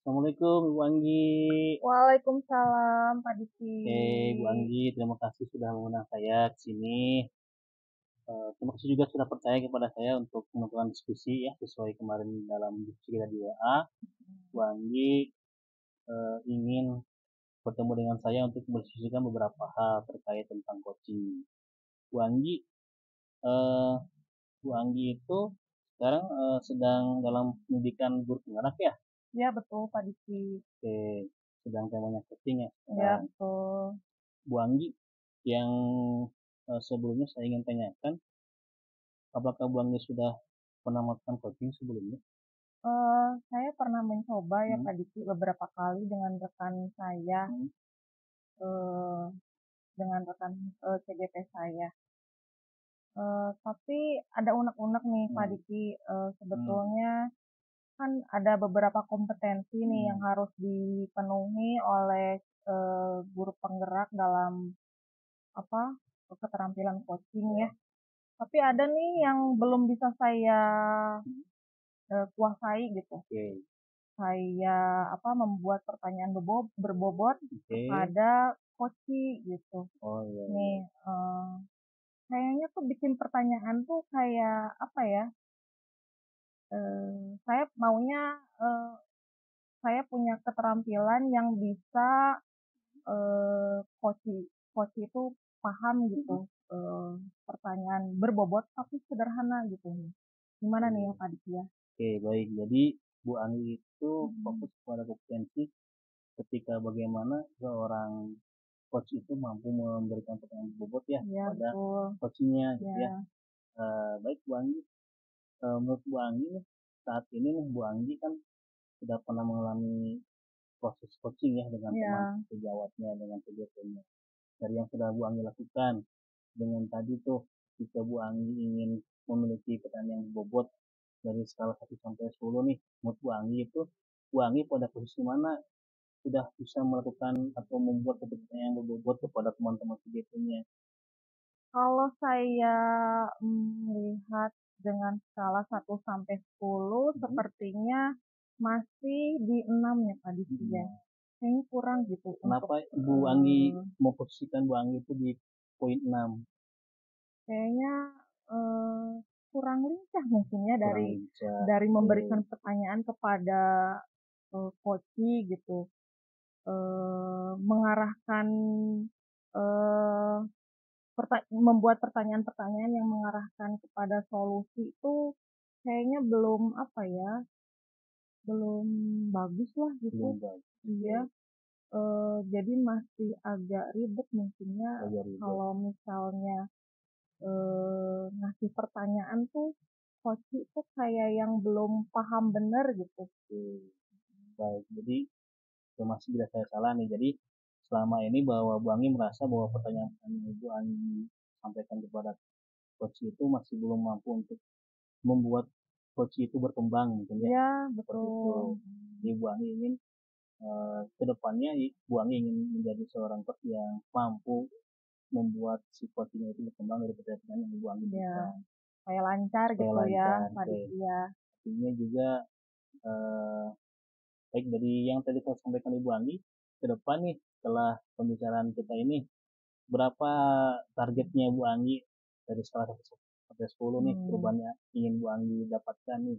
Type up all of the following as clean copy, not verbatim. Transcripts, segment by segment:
Assalamualaikum Bu Anggi. Waalaikumsalam Pak Diki. Oke, Bu Anggi, terima kasih sudah mengundang saya ke sini. Terima kasih juga sudah percaya kepada saya untuk melakukan diskusi ya sesuai kemarin dalam diskusi kita di WA. Bu Anggi ingin bertemu dengan saya untuk mendiskusikan beberapa hal terkait tentang coaching. Bu Anggi, eh, Bu Anggi itu sekarang sedang dalam pendidikan guru penggerak ya? Ya betul Pak Diki. Oke, sedang temanya coaching ya. Ya betul. Bu Anggi, yang sebelumnya saya ingin tanyakan, apakah Bu Anggi sudah pernah melakukan coaching sebelumnya? Saya pernah mencoba ya Hmm. Pak Diki beberapa kali dengan rekan saya, Hmm. eh, dengan rekan CGP saya. Tapi ada unek-unek nih Pak Hmm. Diki. Hmm. Sebetulnya kan ada beberapa kompetensi nih yang Hmm. harus dipenuhi oleh guru penggerak dalam apa keterampilan coaching ya. Tapi ada nih yang belum bisa saya kuasai gitu. Oke. Saya membuat pertanyaan berbobot Oke. kepada coach gitu. Oh iya, Nih, iya. kayaknya tuh bikin pertanyaan tuh kayak apa ya? Saya maunya eh, saya punya keterampilan yang bisa coach coach itu paham gitu. Hmm. eh, Pertanyaan berbobot tapi sederhana gitu. Gimana nih ya Oke. Pak Ditya? Oke, baik. Jadi Bu Anggi itu Hmm. fokus pada kompetensi ketika bagaimana seorang coach itu mampu memberikan pertanyaan bobot ya Iya kepada betul. coachnya gitu ya. Ya, Baik Bu Anggi, menurut Bu Anggi nih, saat ini nih Bu Anggi kan sudah pernah mengalami proses coaching ya dengan teman ya, sejawatnya, dengan PJT-nya. Dari yang sudah Bu Anggi lakukan, dengan tadi tuh, jika Bu Anggi ingin memiliki pertanyaan yang bobot dari skala 1 sampai 10 nih, menurut Bu Anggi itu, Bu Anggi pada posisi mana sudah bisa melakukan atau membuat pertanyaan yang berbobot kepada teman-teman PJT-nya? kalau saya melihat dengan skala 1 sampai 10, Hmm. sepertinya masih di 6 ya Pak Diki ya. Hmm. Kayaknya kurang gitu untuk Kenapa Bu Anggi memposisikan Bu Anggi itu di poin 6? kayaknya eh, kurang lincah mungkin ya Kurang dari lincah. memberikan pertanyaan kepada coach gitu. Mengarahkan eh, membuat pertanyaan-pertanyaan yang mengarahkan kepada solusi itu kayaknya belum apa ya, belum bagus lah gitu. Belum bagus. Iya, jadi masih agak ribet mungkinnya Agak ribet. kalau misalnya ngasih pertanyaan tuh coach itu kayak yang belum paham bener gitu. Baik, jadi masih tidak saya salah nih. Jadi selama ini bahwa Bu Anggi merasa bahwa pertanyaan-pertanyaan yang Bu Anggi sampaikan kepada coach itu masih belum mampu untuk membuat coach itu berkembang mungkin ya. Iya, Seperti itu. betul. Jadi Bu Anggi ingin ke depannya Bu Anggi ingin menjadi seorang coach yang mampu membuat si coach itu berkembang dari pertanyaan yang Bu Anggi Ya, berikan kayak lancar supaya gitu ya, lancar. Pak Oke. Diki ya. Artinya juga eh, baik dari yang tadi saya sampaikan Ibu Anggi, ke depan nih setelah pembicaraan kita ini, berapa targetnya Bu Anggi dari skala 1 sampai 10 nih Hmm, perubahannya ingin Bu Anggi dapatkan nih?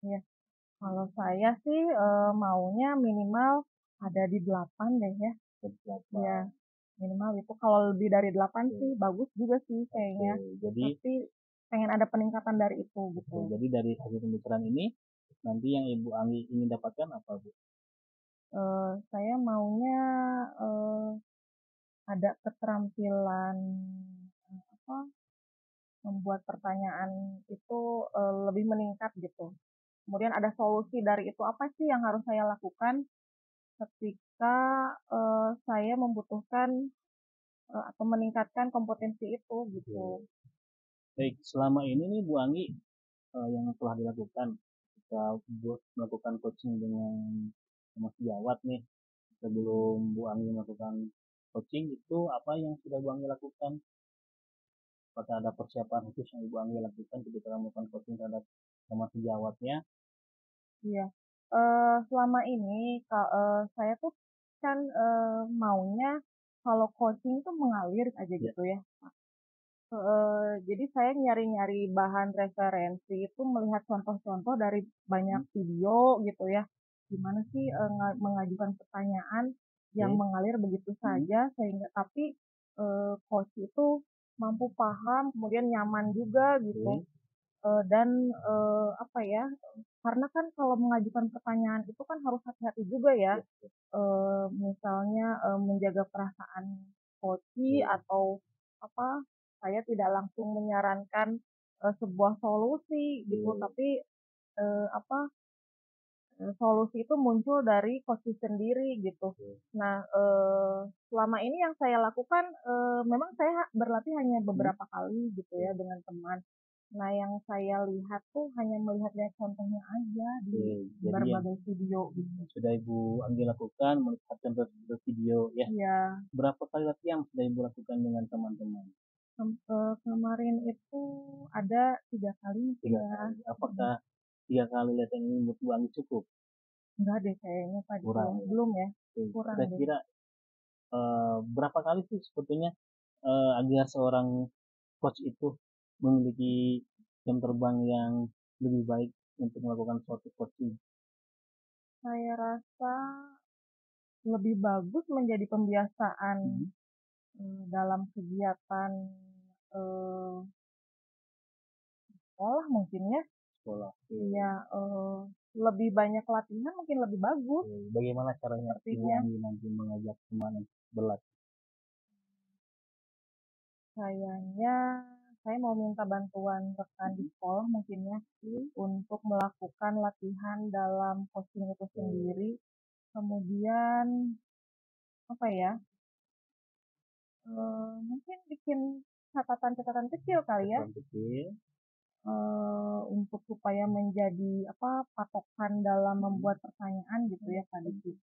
ya. Kalau saya sih maunya minimal ada di 8 deh ya. Dari Ya, berapa? minimal itu. Kalau lebih dari 8 sih Oke, bagus juga sih oke. kayaknya. Jadi, Tapi pengen ada peningkatan dari itu oke. gitu. Jadi dari hasil pembicaraan ini, nanti yang Ibu Anggi ingin dapatkan apa Bu? Saya maunya eh, ada keterampilan apa membuat pertanyaan itu lebih meningkat gitu. Kemudian ada solusi dari itu apa sih yang harus saya lakukan ketika saya membutuhkan atau meningkatkan kompetensi itu gitu. Oke. Baik, selama ini nih Bu Anggi yang telah dilakukan ketika buat melakukan coaching dengan Mas Jawat nih sebelum Bu Anggi melakukan coaching itu apa yang sudah Bu Anggi lakukan? Apakah ada persiapan khusus yang Bu Anggi lakukan ketika melakukan coaching terhadap sama sejawatnya? Iya. Selama ini saya tuh kan, maunya kalau coaching tuh mengalir aja Ya. gitu ya. Jadi saya nyari-nyari bahan referensi itu melihat contoh-contoh dari banyak Mhm. video gitu ya. Gimana sih, mengajukan pertanyaan yang Oke. mengalir begitu saja sehingga tapi, coach itu mampu paham kemudian nyaman juga gitu. Oke. Dan, apa ya, karena kan kalau mengajukan pertanyaan itu kan harus hati-hati juga ya, Ya. Ya. misalnya, menjaga perasaan koci Oke. atau apa, saya tidak langsung menyarankan, sebuah solusi gitu, Oke. tapi, apa, solusi itu muncul dari koci sendiri gitu. Oke. Nah, selama ini yang saya lakukan, memang saya berlatih hanya Mhm. beberapa kali gitu ya Oke. dengan teman. Nah, yang saya lihat tuh hanya melihat-lihat contohnya aja di Oke. Jadi yang berbagai video gitu. sudah Ibu Anggi lakukan melihat contoh-contoh video ya. Iya, Berapa kali latihan sudah Ibu lakukan dengan teman-teman? kemarin itu ada 3 kali mungkin 3 ya, kali. mhm. Apakah 3 kali latihan ini menurut Bu Anggi cukup? Enggak deh kayaknya tadi ya, Kurang ya? belum ya? Oke. Kurang deh. Kira-kira berapa kali sih sebetulnya agar seorang coach itu memiliki jam terbang yang lebih baik untuk melakukan suatu coaching? Saya rasa lebih bagus menjadi pembiasaan, Mhm. dalam kegiatan, eee, sekolah mungkin ya. Sekolah. Oke. Iya, lebih banyak latihan mungkin lebih bagus Oke. Bagaimana caranya Ibu sepertinya. Anggi nanti mengajak teman untuk berlatih? Kayaknya saya mau minta bantuan rekan di Mhm. sekolah mungkin ya, Oke. untuk melakukan latihan dalam coaching itu Oke. sendiri. Kemudian, apa ya, mungkin bikin catatan-catatan kecil kali ya, Catatan kecil. untuk supaya menjadi, apa, patokan dalam Mhm. membuat pertanyaan gitu ya pada si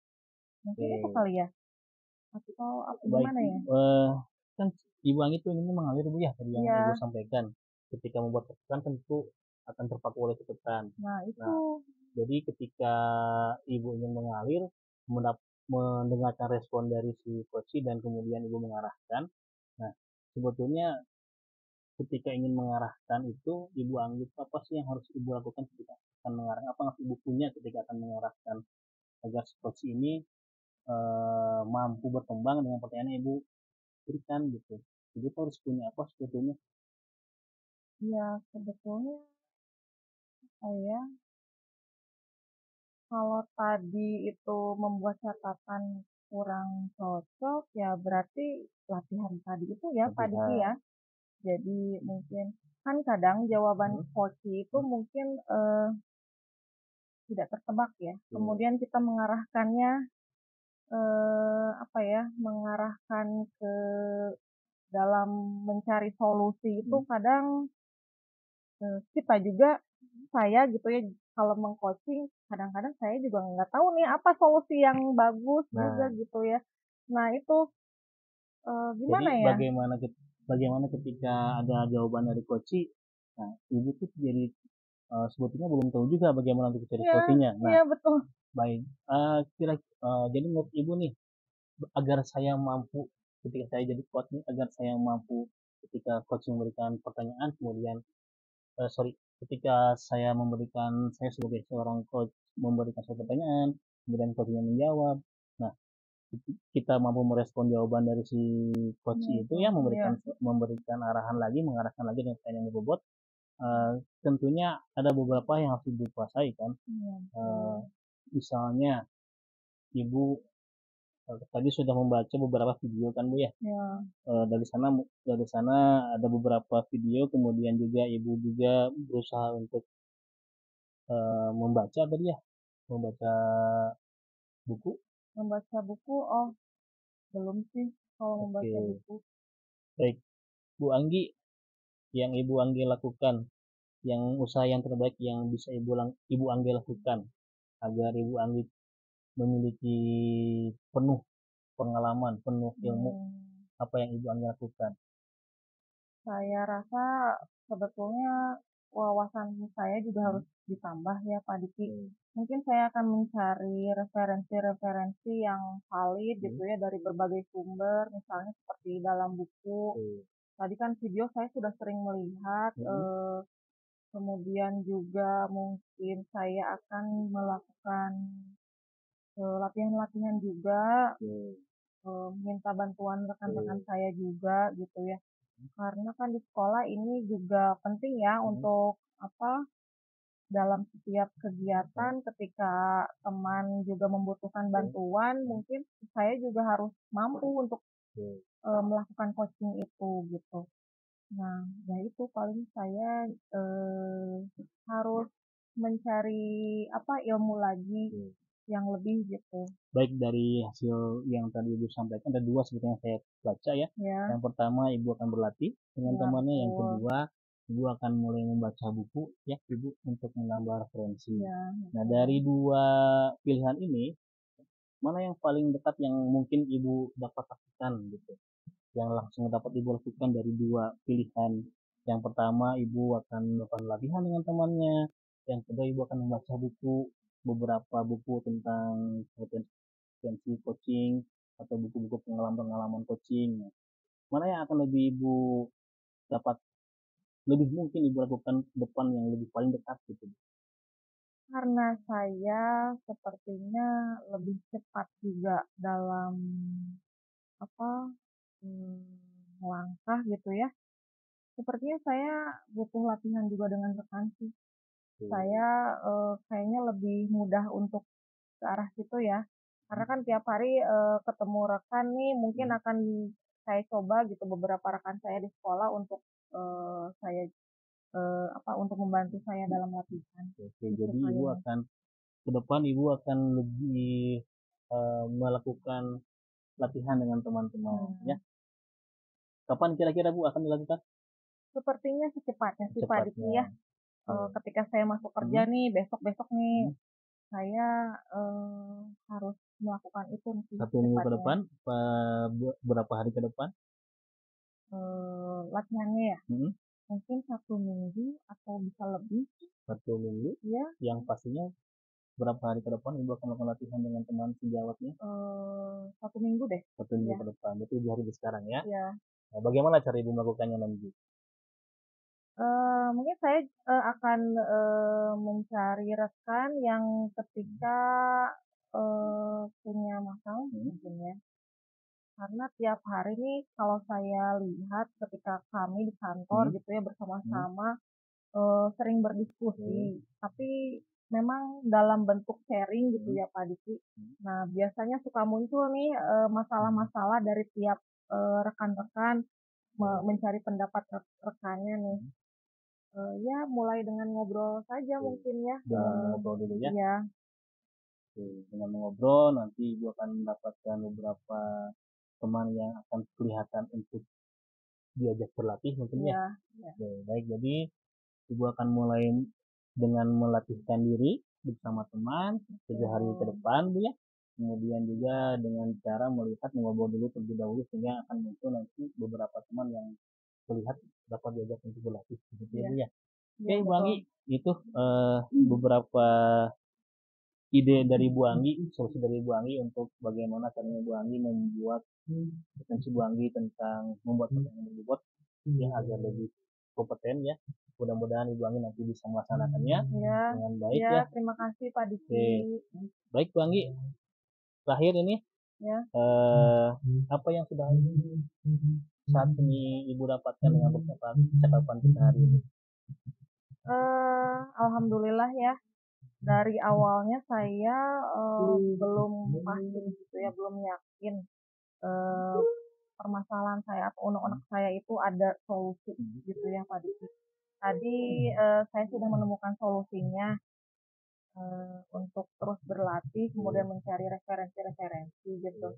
mungkin itu Oke. kali ya? Atau Baik, gimana ya? kan Ibu Anggi itu inginnya mengalir Bu ya, tadi yang Ibu Iya, sampaikan. Ketika membuat keputusan tentu akan terpaku oleh keputusan. nah Nah, itu, jadi ketika Ibu ingin mengalir, mendengarkan respon dari si coach dan kemudian Ibu mengarahkan. Nah, sebetulnya ketika ingin mengarahkan itu, Ibu Anggi apa sih yang harus Ibu lakukan ketika akan mengarahkan? Apa yang harus Ibu punya ketika akan mengarahkan agar si coach ini mampu berkembang dengan pertanyaan yang Ibu berikan gitu. Jadi itu harus punya apa sebetulnya? ya sebetulnya saya kalau tadi itu membuat catatan kurang cocok, ya berarti latihan tadi itu ya, Pak Diki Latihan. ya. Jadi mungkin kan kadang jawaban Mhm. coach itu Mhm. mungkin, tidak tertebak ya. Oke. Kemudian kita mengarahkannya, apa ya, mengarahkan ke dalam mencari solusi itu Mhm. kadang, kita juga, saya gitu ya, kalau meng-coaching kadang-kadang saya juga nggak tahu nih apa solusi yang bagus juga Nah, gitu ya. Nah itu, jadi gimana ya? bagaimana ketika ada jawaban dari coach, nah Ibu tuh jadi, sebetulnya belum tahu juga bagaimana untuk cari Iya, solusinya. Nah, iya betul. baik, jadi menurut Ibu nih, agar saya mampu ketika saya jadi coach nih, agar saya mampu ketika coach memberikan pertanyaan kemudian sorry, ketika saya sebagai seorang coach memberikan suatu pertanyaan, kemudian coach-nya menjawab. Nah, kita mampu merespon jawaban dari si coach Nah itu itu, ya, iya, memberikan arahan lagi, mengarahkan lagi dengan pertanyaan yang berbobot, tentunya ada beberapa yang harus dikuasai kan. iya Eee, betul. Misalnya Ibu, tadi sudah membaca beberapa video kan Bu ya, Iya, dari sana ada beberapa video, kemudian juga Ibu juga berusaha untuk, membaca tadi ya? Membaca buku? membaca buku, oh belum sih kalau membaca Oke, buku. baik. Bu Anggi, yang Ibu Anggi lakukan, yang usaha yang terbaik yang bisa Ibu Anggi lakukan agar Ibu Anggi memiliki penuh pengalaman, penuh ilmu, Mmm, apa yang Ibu Anggi lakukan? saya rasa sebetulnya wawasan saya juga harus ditambah ya Pak Diki. Mungkin saya akan mencari referensi-referensi yang valid gitu ya dari berbagai sumber, misalnya seperti dalam buku. Tadi kan video saya sudah sering melihat, kemudian juga mungkin saya akan melakukan latihan-latihan juga, minta bantuan rekan-rekan saya juga gitu ya. Karena kan di sekolah ini juga penting ya untuk dalam setiap kegiatan ketika teman juga membutuhkan bantuan, mungkin saya juga harus mampu untuk melakukan coaching itu gitu. Nah, ya itu paling saya harus mencari ilmu lagi yang lebih gitu. Baik, dari hasil yang tadi Ibu sampaikan ada 2 sebetulnya saya baca ya. Ya, Yang pertama Ibu akan berlatih dengan ya temannya, yang betul. kedua Ibu akan mulai membaca buku ya Ibu untuk menambah referensi. Ya, Nah, dari 2 pilihan ini mana yang paling dekat yang mungkin Ibu dapat lakukan gitu? Yang langsung dapat Ibu lakukan dari 2 pilihan. Yang pertama Ibu akan melakukan latihan dengan temannya, yang kedua Ibu akan membaca buku, beberapa buku tentang potensi coaching atau buku-buku pengalaman-pengalaman coaching. Mana yang akan lebih Ibu dapat, lebih mungkin Ibu lakukan ke depan yang lebih paling dekat gitu? karena saya sepertinya lebih cepat juga dalam melangkah gitu ya. Sepertinya saya butuh latihan juga dengan rekan sih. Saya kayaknya lebih mudah untuk ke arah situ ya. Karena kan tiap hari ketemu rekan nih, mungkin akan saya coba gitu beberapa rekan saya di sekolah untuk saya untuk membantu saya dalam latihan. Oke, Gitu jadi Ibu kayaknya. akan ke depan Ibu akan lebih melakukan latihan dengan teman-teman ya. Kapan kira-kira Bu akan dilakukan? Sepertinya secepatnya sih Pak Diki Cepatnya. ya. Ketika saya masuk kerja nih, besok-besok nih, saya harus melakukan itu sih 1 minggu ke secepatnya. depan, berapa hari ke depan? Latihannya ya, Hmm, mungkin 1 minggu atau bisa lebih. 1 minggu. Ya, Yang pastinya berapa hari ke depan Ibu akan melakukan latihan dengan teman sejawatnya? 1 minggu deh. 1 minggu Ya, ke depan. Berarti 2 hari dari sekarang ya. ya. Nah, bagaimana cara Ibu melakukannya nanti? Mungkin saya akan mencari rekan yang ketika punya masalah mungkin ya. Karena tiap hari nih kalau saya lihat ketika kami di kantor gitu ya bersama-sama sering berdiskusi, tapi memang dalam bentuk sharing gitu ya Pak Diki. Nah, biasanya suka muncul nih masalah-masalah dari tiap rekan-rekan mencari pendapat rekannya nih. Ya mulai dengan ngobrol saja mungkin ya. Dengan ngobrol dulu ya. Iya, Oke, dengan ngobrol nanti Ibu akan mendapatkan beberapa teman yang akan kelihatan untuk diajak berlatih mungkin ya. iya, iya. Oke, baik, jadi Ibu akan mulai dengan melatihkan diri bersama teman 7 hari ke depan Bu ya. Kemudian juga dengan cara melihat ngobrol dulu terlebih dahulu sehingga akan muncul nanti beberapa teman yang terlihat dapat diajak untuk berlatih seperti Iya, itu ya. Oke iya Bu betul. Anggi, itu beberapa ide dari Bu Anggi, solusi dari Bu Anggi untuk bagaimana caranya Bu Anggi membuat potensi Bu Anggi tentang membuat pertanyaan berbobot ya agar lebih kompeten ya. Mudah-mudahan Ibu Anggi nanti bisa melaksanakannya Iya, dengan baik iya, ya. terima kasih Pak Diki. Oke, baik Bu Anggi. Terakhir ini Ya, apa yang sudah saat ini Ibu dapatkan dengan percakapan kita hari ini? alhamdulillah ya. Dari awalnya saya belum pasti gitu ya, belum yakin eh, permasalahan saya atau unek-unek saya itu ada solusi gitu ya Pak Diki. Tadi saya sudah menemukan solusinya untuk terus berlatih, kemudian mencari referensi-referensi gitu.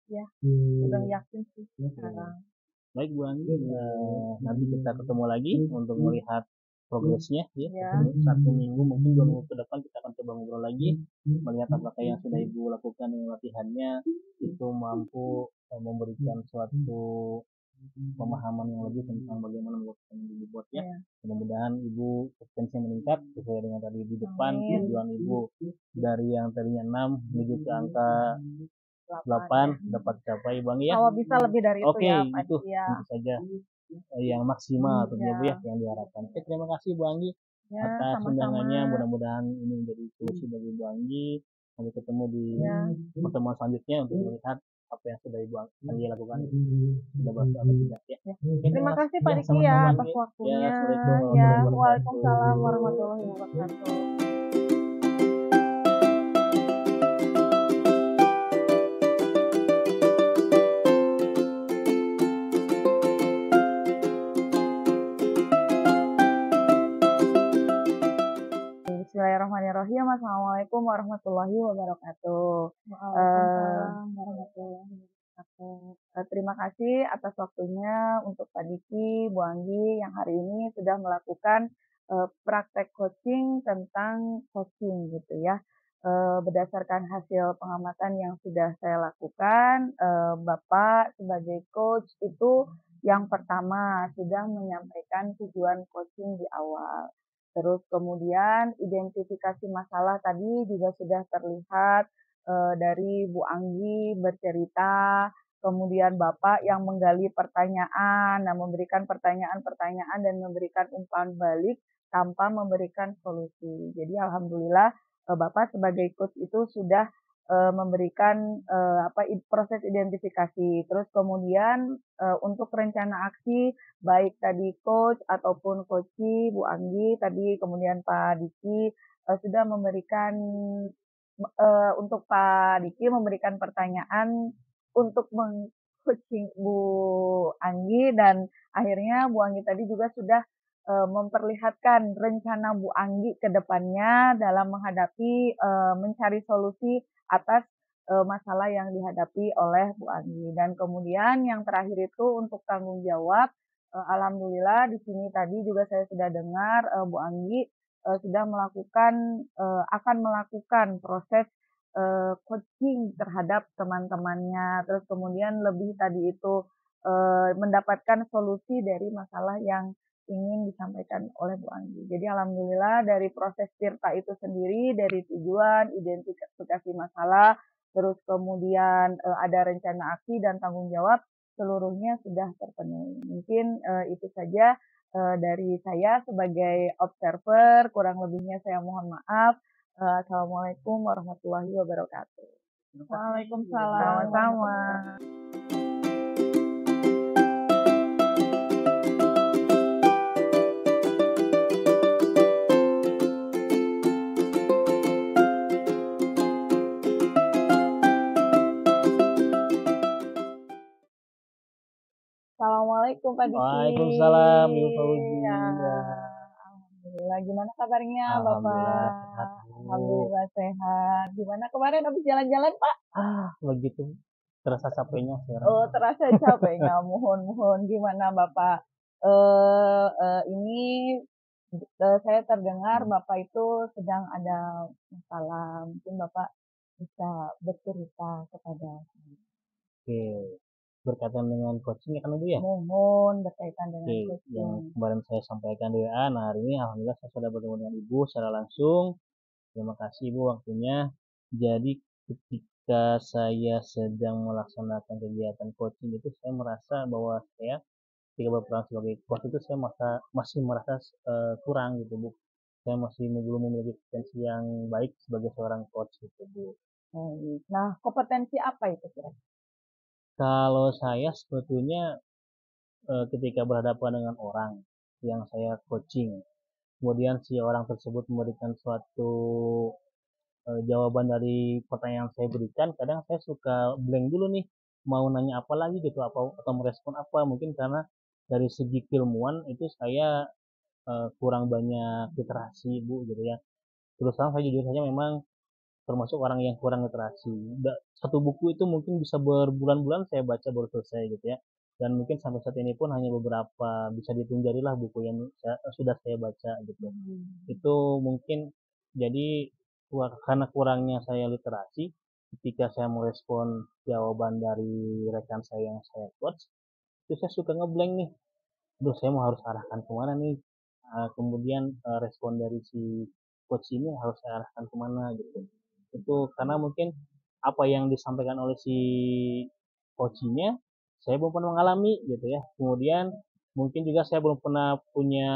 Ya, sudah yakin sih sekarang. Baik Bu Anggi, nanti kita ketemu lagi untuk melihat progresnya ya. Ya, 1 minggu mungkin 2 minggu ke depan kita akan coba ngobrol lagi, melihat apakah yang sudah Ibu lakukan dengan latihannya itu mampu memberikan suatu pemahaman yang lebih tentang bagaimana membuat konten dibuat ya. Iya. Mudah-mudahan ibu kompetensinya meningkat sesuai dengan tadi di depan Amin. tujuan ibu dari yang tadinya 6 menuju ke angka 8 8 dapat capai Bang ya. Kalau bisa lebih dari itu Oke, ya Pak itu Diki ya. tentu saja yang maksimal tentunya Bu ya Ya. yang diharapkan. Oke, terima kasih Bu Anggi Ya, atas sama-sama. undangannya. Mudah-mudahan ini menjadi solusi bagi Bu Anggi. Sampai ketemu di Ya. pertemuan selanjutnya untuk melihat apa yang sudah Ibu Anggi lakukan. Sudah berhasil atau tidak ya. Oke, Terima kasih Pak ya, Diki ya sama-sama atas Anggi. Ya, waktunya. Assalamualaikum Ya, warahmatullahi wabarakatuh. Waalaikumsalam warahmatullahi wabarakatuh. Bismillahirrahmanirrahim. Assalamualaikum warahmatullahi wabarakatuh. Waalaikumsalam warahmatullahi wabarakatuh. Terima kasih atas waktunya untuk Pak Diki, Bu Anggi yang hari ini sudah melakukan praktek coaching tentang coaching gitu ya. Berdasarkan hasil pengamatan yang sudah saya lakukan, Bapak sebagai coach itu yang pertama sudah menyampaikan tujuan coaching di awal. Terus kemudian identifikasi masalah tadi juga sudah terlihat dari Bu Anggi bercerita, kemudian Bapak yang menggali pertanyaan, nah memberikan pertanyaan-pertanyaan dan memberikan umpan balik tanpa memberikan solusi. Jadi alhamdulillah Bapak sebagai coach itu sudah memberikan proses identifikasi. Terus kemudian untuk rencana aksi baik tadi coach ataupun coachi Bu Anggi tadi kemudian Pak Diki sudah memberikan untuk Pak Diki memberikan pertanyaan untuk meng-coaching Bu Anggi dan akhirnya Bu Anggi tadi juga sudah memperlihatkan rencana Bu Anggi ke depannya dalam menghadapi mencari solusi atas masalah yang dihadapi oleh Bu Anggi. Dan kemudian yang terakhir itu untuk tanggung jawab, alhamdulillah di sini tadi juga saya sudah dengar Bu Anggi sudah melakukan akan melakukan proses coaching terhadap teman-temannya, terus kemudian lebih tadi itu mendapatkan solusi dari masalah yang ingin disampaikan oleh Bu Anggi. Jadi alhamdulillah dari proses Tirta itu sendiri, dari tujuan, identifikasi masalah, terus kemudian ada rencana aksi dan tanggung jawab, seluruhnya sudah terpenuhi. Mungkin itu saja dari saya sebagai observer, kurang lebihnya saya mohon maaf. Assalamualaikum warahmatullahi wabarakatuh. Waalaikumsalam Sama-sama. Assalamualaikum Pak Diki. Waalaikumsalam Ibu Fauzi. Ya, alhamdulillah. Gimana kabarnya Alhamdulillah Bapak? sehat Bu. Alhamdulillah sehat. Gimana kemarin habis jalan-jalan Pak? Begitu terasa capeknya sekarang. Oh, terasa capeknya. Mohon gimana Bapak? Ini saya terdengar Bapak itu sedang ada masalah. Mungkin Bapak bisa bercerita kepada saya. Oke, berkaitan dengan coaching ya kan Bu ya? Mohon berkaitan dengan Oke, coaching. yang kemarin saya sampaikan di WA, nah hari ini alhamdulillah saya sudah bertemu dengan Ibu secara langsung. Terima kasih Ibu waktunya. Jadi ketika saya sedang melaksanakan kegiatan coaching itu saya merasa bahwa saya ketika berperan sebagai coach itu saya masih merasa kurang gitu Bu. Saya masih belum memiliki potensi yang baik sebagai seorang coach gitu Bu. Nah, kompetensi apa itu kira? Kalau saya sebetulnya ketika berhadapan dengan orang yang saya coaching, kemudian si orang tersebut memberikan suatu jawaban dari pertanyaan yang saya berikan, kadang saya suka blank dulu nih, mau nanya apa lagi gitu, atau merespon apa, mungkin karena dari segi keilmuan itu saya kurang banyak literasi Bu gitu ya. Terus terang saya jujur saja memang termasuk orang yang kurang literasi. Satu buku itu mungkin bisa berbulan-bulan saya baca baru selesai gitu ya. Dan mungkin sampai saat ini pun hanya beberapa bisa dihitung jarilah buku yang sudah saya baca gitu. Itu mungkin jadi karena kurangnya saya literasi, ketika saya merespon jawaban dari rekan saya yang saya coach, Terus saya suka ngeblank nih, aduh saya mau harus arahkan kemana nih. Kemudian respon dari si coach ini harus saya arahkan kemana gitu. Itu karena mungkin apa yang disampaikan oleh si coachnya saya belum pernah mengalami gitu ya. Kemudian mungkin juga saya belum pernah punya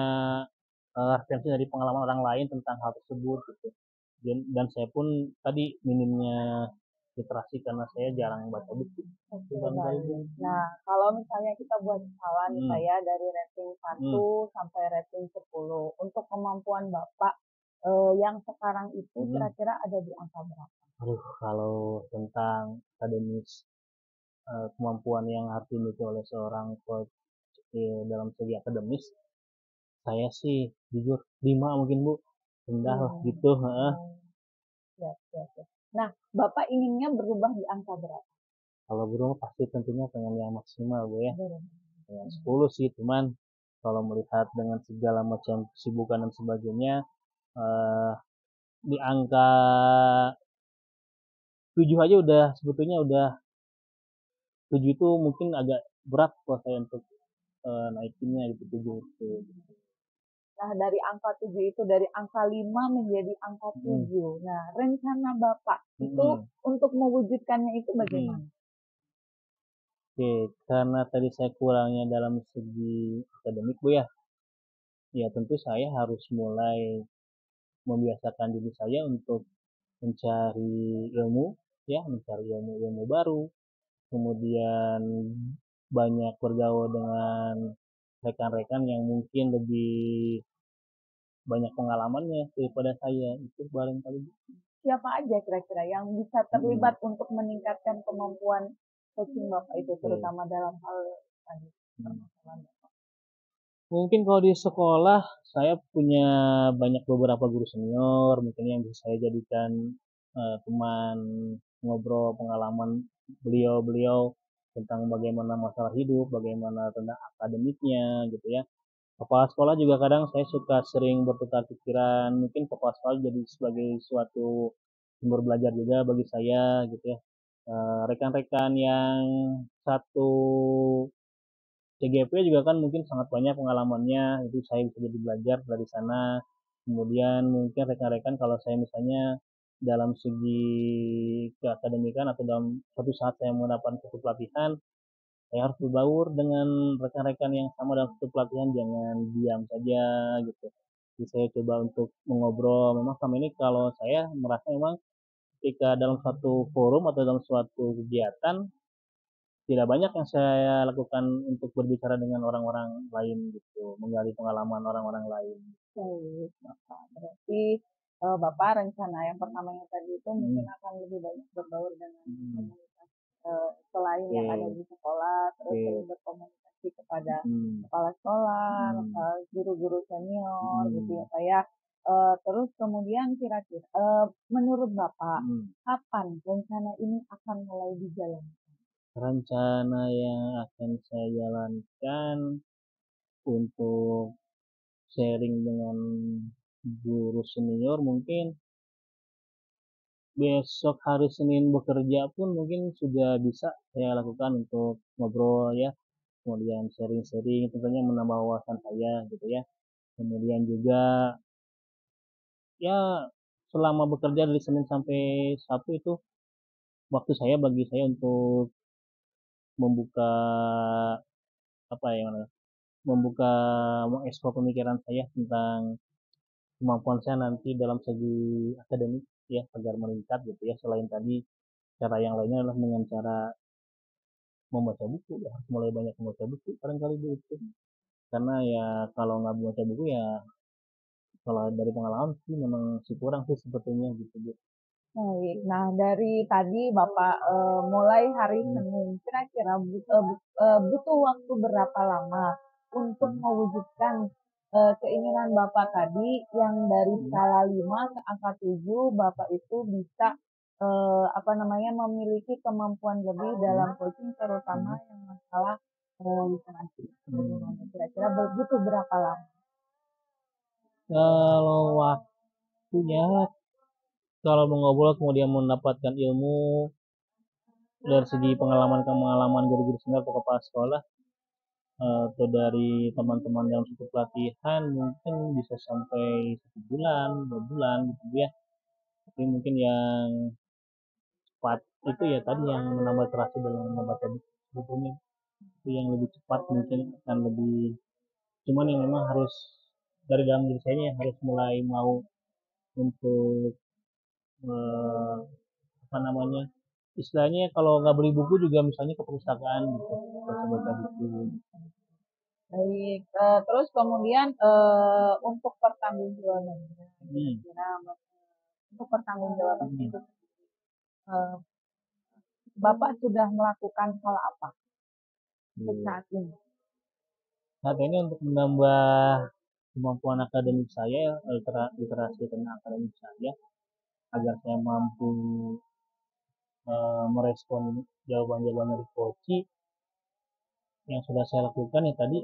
referensi dari pengalaman orang lain tentang hal tersebut gitu. Dan saya pun tadi minimnya literasi karena saya jarang baca buku. Oke, baik. Nah, kalau misalnya kita buat skala nih saya dari rating 1 sampai rating 10 untuk kemampuan Bapak yang sekarang itu kira-kira ada di angka berapa? Aduh, kalau tentang akademis kemampuan yang harus dimiliki oleh seorang coach dalam segi akademis, saya sih jujur 5 mungkin Bu, rendah lah gitu. Siap, siap, siap. Nah, Bapak inginnya berubah di angka berapa? Kalau berubah pasti tentunya pengen yang maksimal Bu ya. Berubah. Dengan 10 sih, cuman kalau melihat dengan segala macam kesibukan dan sebagainya, di angka 7 aja udah sebetulnya udah 7 itu mungkin agak berat buat saya untuk naikinnya gitu 7 itu. Nah, dari angka 7 itu dari angka 5 menjadi angka 7. Nah, rencana Bapak itu untuk mewujudkannya itu bagaimana? Oke, karena tadi saya kurangnya dalam segi akademik Bu ya. Ya tentu saya harus mulai membiasakan diri saya untuk mencari ilmu ya, mencari ilmu-ilmu baru, kemudian banyak bergaul dengan rekan-rekan yang mungkin lebih banyak pengalamannya daripada saya, itu paling kali. Siapa aja kira-kira yang bisa terlibat untuk meningkatkan kemampuan coaching Bapak itu, terutama dalam hal tadi permasalahan Bapak? Mungkin kalau di sekolah saya punya banyak beberapa guru senior mungkin yang bisa saya jadikan teman ngobrol pengalaman beliau-beliau tentang bagaimana masalah hidup, bagaimana tentang akademiknya gitu ya. Kepala sekolah juga kadang saya suka sering bertukar pikiran, mungkin kepala sekolah jadi sebagai suatu sumber belajar juga bagi saya gitu ya. Rekan-rekan yang satu CGP juga kan mungkin sangat banyak pengalamannya, itu saya bisa jadi belajar dari sana. Kemudian mungkin rekan-rekan kalau saya misalnya dalam segi keakademikan atau dalam suatu saat saya mendapatkan satu pelatihan, saya harus berbaur dengan rekan-rekan yang sama dalam satu pelatihan, jangan diam saja gitu. Jadi saya coba untuk mengobrol. Memang selama ini kalau saya merasa memang ketika dalam suatu forum atau dalam suatu kegiatan tidak banyak yang saya lakukan untuk berbicara dengan orang-orang lain gitu, menggali pengalaman orang-orang lain. Baik, Bapak. Berarti Bapak rencana yang pertamanya tadi itu mungkin akan lebih banyak berbaur dengan komunitas selain yang ada di sekolah, terus sering berkomunikasi kepada kepala sekolah, guru-guru senior gitu ya Pak ya. Terus kemudian kira-kira menurut Bapak kapan rencana ini akan mulai dijalankan? Rencana yang akan saya jalankan untuk sharing dengan guru senior mungkin besok hari Senin bekerja pun mungkin sudah bisa saya lakukan untuk ngobrol ya, kemudian sharing-sharing tentunya menambah wawasan saya gitu ya. Kemudian juga ya selama bekerja dari Senin sampai Sabtu itu waktu saya bagi saya untuk membuka apa ya membuka mengeksplor pemikiran saya tentang kemampuan saya nanti dalam segi akademik ya agar meningkat gitu ya. Selain tadi cara yang lainnya adalah dengan cara membaca buku ya, harus mulai banyak membaca buku barangkali itu. Karena ya kalau nggak baca buku ya kalau dari pengalaman sih memang masih kurang sih sebetulnya gitu. Baik, nah dari tadi Bapak mulai hari Senin, kira-kira butuh waktu berapa lama untuk mewujudkan keinginan Bapak tadi yang dari skala 5 ke angka 7, Bapak itu bisa memiliki kemampuan lebih dalam coaching terutama yang masalah literasi. Kira-kira butuh berapa lama? Kalau waktunya kalau mengobrol kemudian mendapatkan ilmu dari segi pengalaman-pengalaman guru-guru senior atau kepala sekolah atau dari teman-teman dalam satu pelatihan mungkin bisa sampai 1 bulan 2 bulan gitu ya. Tapi mungkin yang cepat itu ya tadi yang menambah terasi dalam membaca bukunya itu yang lebih cepat mungkin akan lebih, cuman yang memang harus dari dalam diri saya yang harus mulai mau untuk eh, apa namanya, istilahnya kalau nggak beli buku juga misalnya ke perpustakaan gitu, baca-baca buku. Baik, terus kemudian untuk pertanggungjawabannya, Hmm. kira-kira untuk pertanggungjawabannya Hmm. itu eh, Bapak sudah melakukan hal apa untuk Iya. saat ini? Saat ini untuk menambah kemampuan akademik saya, literasi tentang akademik saya, agar saya mampu merespon jawaban-jawaban dari Koci, yang sudah saya lakukan ya tadi,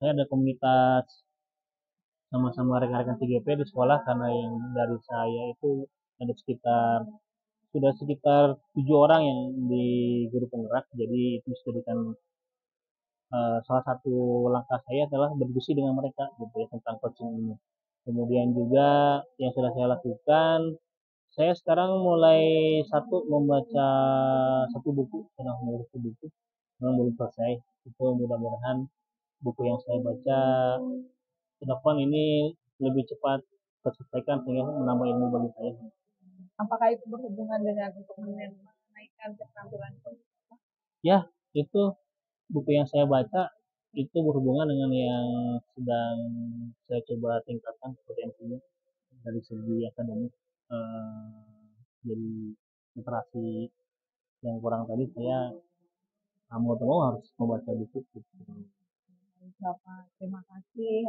saya ada komunitas sama-sama rekan-rekan 3P di sekolah, karena yang dari saya itu ada sekitar 7 orang yang di guru penggerak, jadi itu dijadikan salah satu langkah saya adalah berdiskusi dengan mereka gitu ya tentang coaching ini. Kemudian juga yang sudah saya lakukan, saya sekarang mulai membaca satu buku, sedang menulis buku, memang belum selesai. Itu mudah-mudahan buku yang saya baca ke depan ini lebih cepat terselesaikan sehingga menambah ilmu bagi saya. Apakah itu berhubungan dengan untuk menaikkan keterampilan komunikasi? Ya, itu buku yang saya baca itu berhubungan dengan yang sedang saya coba tingkatkan potensinya dari segi akademik. eh, jadi literasi yang kurang tadi saya mau atau mau harus membaca buku gitu. Bapak, terima kasih.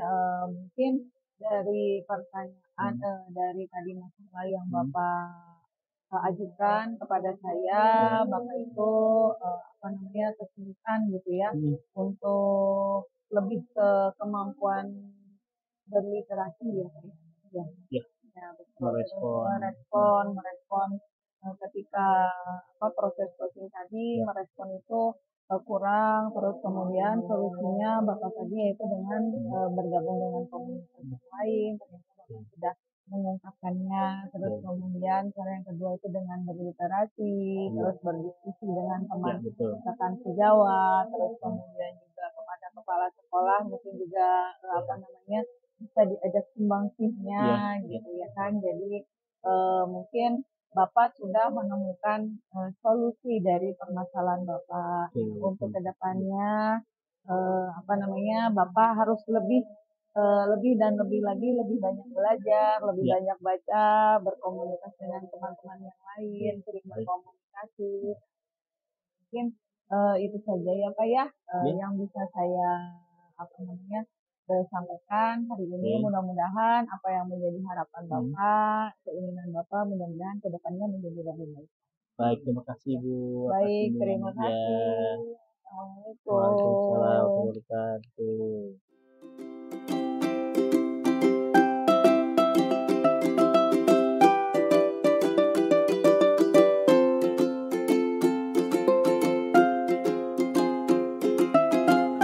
Mungkin dari pertanyaan Hmm. dari tadi masalah yang Hmm. Bapak ajukan kepada saya, Ya. Bapak itu apa namanya kesulitan gitu ya Hmm. untuk lebih ke kemampuan berliterasi ya, Pak ya. Ya, Ya, ya, betul. merespon. Merespon ketika apa proses coaching tadi Ya. merespon itu kurang, terus kemudian solusinya Bapak tadi yaitu dengan bergabung dengan komunitas yang lain, ternyata Bapak sudah mengungkapkannya, terus Ya. kemudian cara yang kedua itu dengan berliterasi, Ya. terus berdiskusi dengan teman Ya, betul. rekan sejawat, terus kemudian juga kepada kepala sekolah mungkin juga apa namanya bisa diajak sumbangsihnya Ya. gitu ya kan. Jadi mungkin Bapak sudah menemukan solusi dari permasalahan Bapak untuk kedepannya apa namanya Bapak harus lebih dan lebih lagi lebih banyak belajar, lebih Ya. banyak baca, berkomunikasi dengan teman-teman yang lain, sering Baik. berkomunikasi. Mungkin itu saja ya Pak ya Ya. yang bisa saya apa namanya sampaikan hari ini. Oke. Mudah-mudahan apa yang menjadi harapan Hmm. Bapak, keinginan Bapak mudah-mudahan kedepannya menjadi lebih baik. Baik, terima kasih Bu atas Baik, terima bimbingannya. kasih. Waalaikumsalam Assalamualaikum. warahmatullahi wabarakatuh.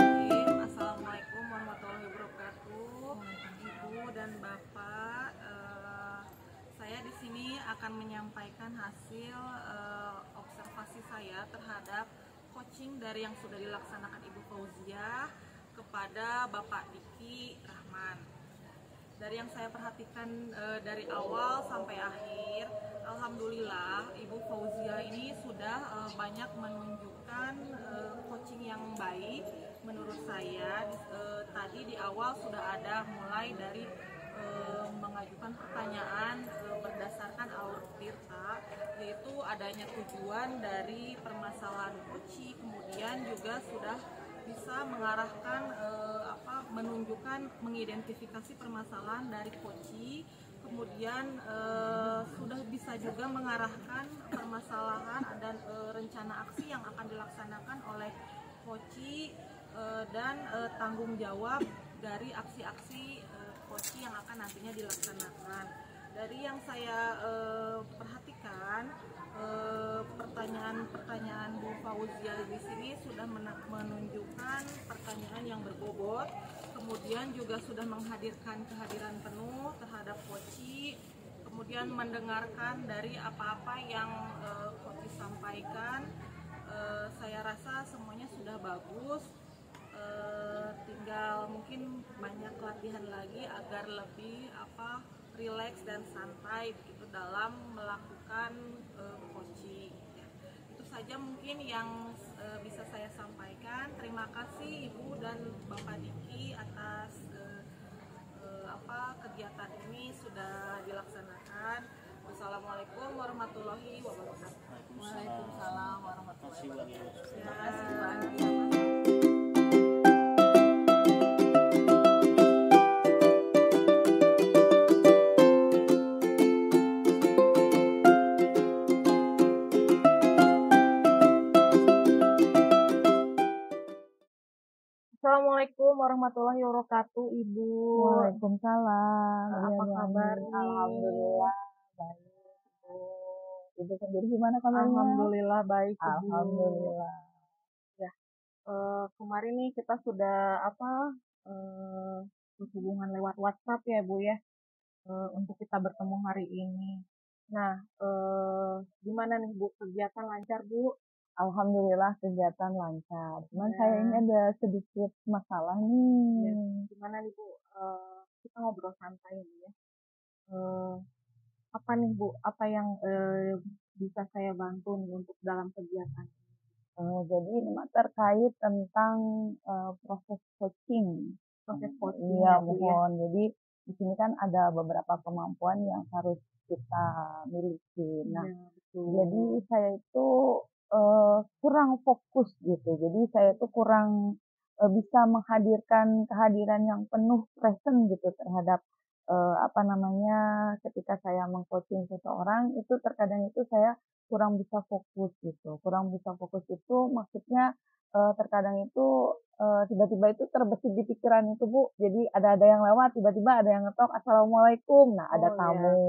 Assalamualaikum warahmatullahi wabarakatuh, Ibu dan Bapak. Saya di sini akan menyampaikan hasil observasi saya terhadap coaching dari yang sudah dilaksanakan Ibu Fauziah kepada Bapak Diki Rahman. Dari yang saya perhatikan dari awal sampai akhir, alhamdulillah Ibu Fauzia ini sudah banyak menunjukkan coaching yang baik menurut saya. Tadi di awal sudah ada mulai dari mengajukan pertanyaan berdasarkan alur tirta, yaitu adanya tujuan dari permasalahan coaching, kemudian juga sudah bisa mengarahkan menunjukkan mengidentifikasi permasalahan dari koci, kemudian sudah bisa juga mengarahkan permasalahan dan rencana aksi yang akan dilaksanakan oleh koci dan tanggung jawab dari aksi-aksi koci yang akan nantinya dilaksanakan. Dari yang saya perhatikan pertanyaan Bu Fauzia di sini sudah menunjukkan pertanyaan yang berbobot, kemudian juga sudah menghadirkan kehadiran penuh terhadap Koci, kemudian mendengarkan dari apa-apa yang Koci sampaikan. Saya rasa semuanya sudah bagus, tinggal mungkin banyak latihan lagi agar lebih rileks dan santai gitu dalam melakukan coaching. Itu saja mungkin yang bisa saya sampaikan. Terima kasih Ibu dan Bapak Diki atas kegiatan ini sudah dilaksanakan. Wassalamualaikum warahmatullahi wabarakatuh. Waalaikumsalam warahmatullahi wabarakatuh. Terima kasih Bu Andi. Assalamualaikum warahmatullahi wabarakatuh, Ibu. Waalaikumsalam. Apa kabar nih? Alhamdulillah baik, Ibu. Ibu sendiri gimana kabarnya? Alhamdulillah baik, Ibu. Alhamdulillah. Ya, kemarin nih kita sudah berhubungan lewat WhatsApp ya, Bu ya, untuk kita bertemu hari ini. Nah, gimana nih Bu, kegiatan lancar Bu? Alhamdulillah kegiatan lancar. Cuman Ya. saya ini ada sedikit masalah Ya, nih. gimana nih Bu? Kita ngobrol santai nih ya. Apa nih Bu? Apa yang bisa saya bantu nih untuk dalam kegiatan? Jadi ini terkait tentang proses coaching. Proses coaching Iya, ya, Bu ya. mohon. Jadi di sini kan ada beberapa kemampuan yang harus kita miliki. Nah, Ya, betul. jadi saya itu kurang fokus gitu. Jadi saya itu kurang bisa menghadirkan kehadiran yang penuh present gitu terhadap ketika saya meng-coaching seseorang itu terkadang itu saya kurang bisa fokus gitu. Kurang bisa fokus itu maksudnya terkadang itu tiba-tiba itu terbesit di pikiran itu Bu. Jadi ada yang lewat, tiba-tiba ada yang ngetok assalamualaikum. Nah ada Oh, ya. tamu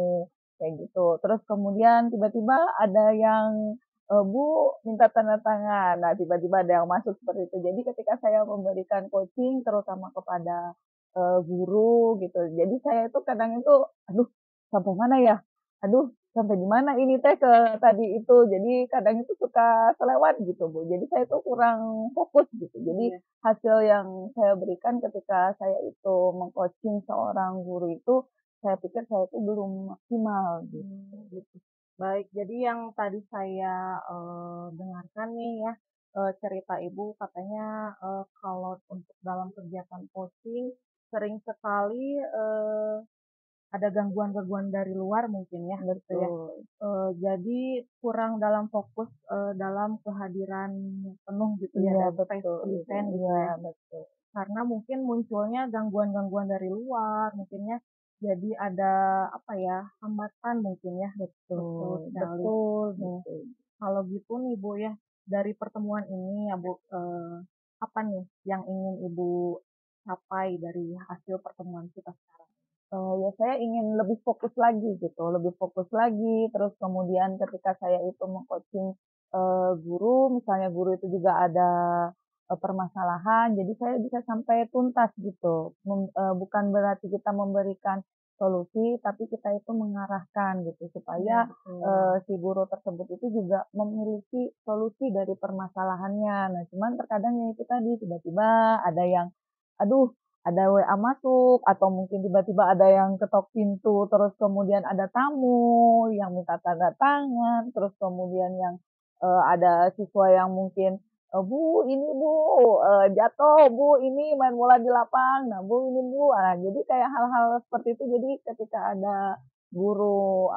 kayak gitu. Terus kemudian tiba-tiba ada yang Bu minta tanda tangan. Nah tiba-tiba ada yang masuk seperti itu. Jadi ketika saya memberikan coaching terutama kepada guru gitu. Jadi saya itu kadang itu, aduh sampai mana ya? Aduh sampai di mana ini teh ke tadi itu. Jadi kadang itu suka selewat gitu Bu. Jadi saya itu kurang fokus gitu. Jadi Iya. hasil yang saya berikan ketika saya itu meng-coaching seorang guru itu, saya pikir saya itu belum maksimal gitu. Gitu. Baik, jadi yang tadi saya dengarkan nih ya, cerita Ibu katanya kalau untuk dalam kegiatan coaching sering sekali ada gangguan-gangguan dari luar mungkin ya, gitu ya. Jadi kurang dalam fokus dalam kehadiran penuh gitu ya, Iya dan face betul. present gitu Iya ya. betul. Karena mungkin munculnya gangguan-gangguan dari luar, mungkinnya jadi ada hambatan mungkin ya. Betul sekali. Betul, Nih, betul. kalau gitu nih Bu ya, dari pertemuan ini ya Bu, apa nih yang ingin Ibu capai dari hasil pertemuan kita sekarang? Ya saya ingin lebih fokus lagi gitu, lebih fokus lagi. Terus kemudian ketika saya itu meng-coaching guru, misalnya guru itu juga ada permasalahan, jadi saya bisa sampai tuntas gitu. Bukan berarti kita memberikan solusi, tapi kita itu mengarahkan gitu supaya Iya, betul. si guru tersebut itu juga memiliki solusi dari permasalahannya. Nah, cuman terkadang ya itu tadi tiba-tiba ada yang, aduh ada WA masuk atau mungkin tiba-tiba ada yang ketok pintu, terus kemudian ada tamu yang minta tanda tangan, terus kemudian yang ada siswa yang mungkin, Bu ini Bu jatuh, Bu ini main bola di lapang, nah Bu ini Bu, jadi kayak hal-hal seperti itu. Jadi ketika ada guru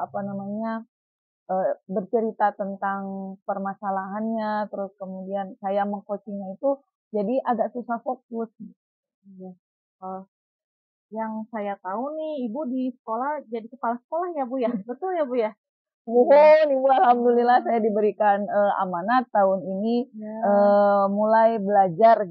bercerita tentang permasalahannya, terus kemudian saya meng-coaching-nya itu jadi agak susah fokus. Iya. Yang saya tahu nih, Ibu di sekolah jadi kepala sekolah ya Bu ya? Betul ya Bu ya? Mohon Ibu, alhamdulillah saya diberikan amanat tahun ini Ya. mulai belajar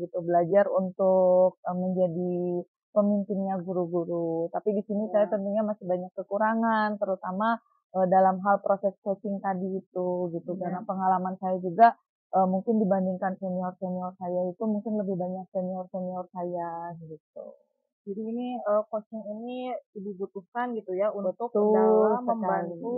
untuk menjadi pemimpinnya guru-guru. Tapi di sini saya Ya. tentunya masih banyak kekurangan, terutama dalam hal proses coaching tadi itu gitu. Karena pengalaman saya juga mungkin dibandingkan senior-senior saya itu mungkin lebih banyak senior-senior saya gitu. Jadi ini coaching ini Ibu butuhkan gitu ya untuk Betul dalam sekali. membantu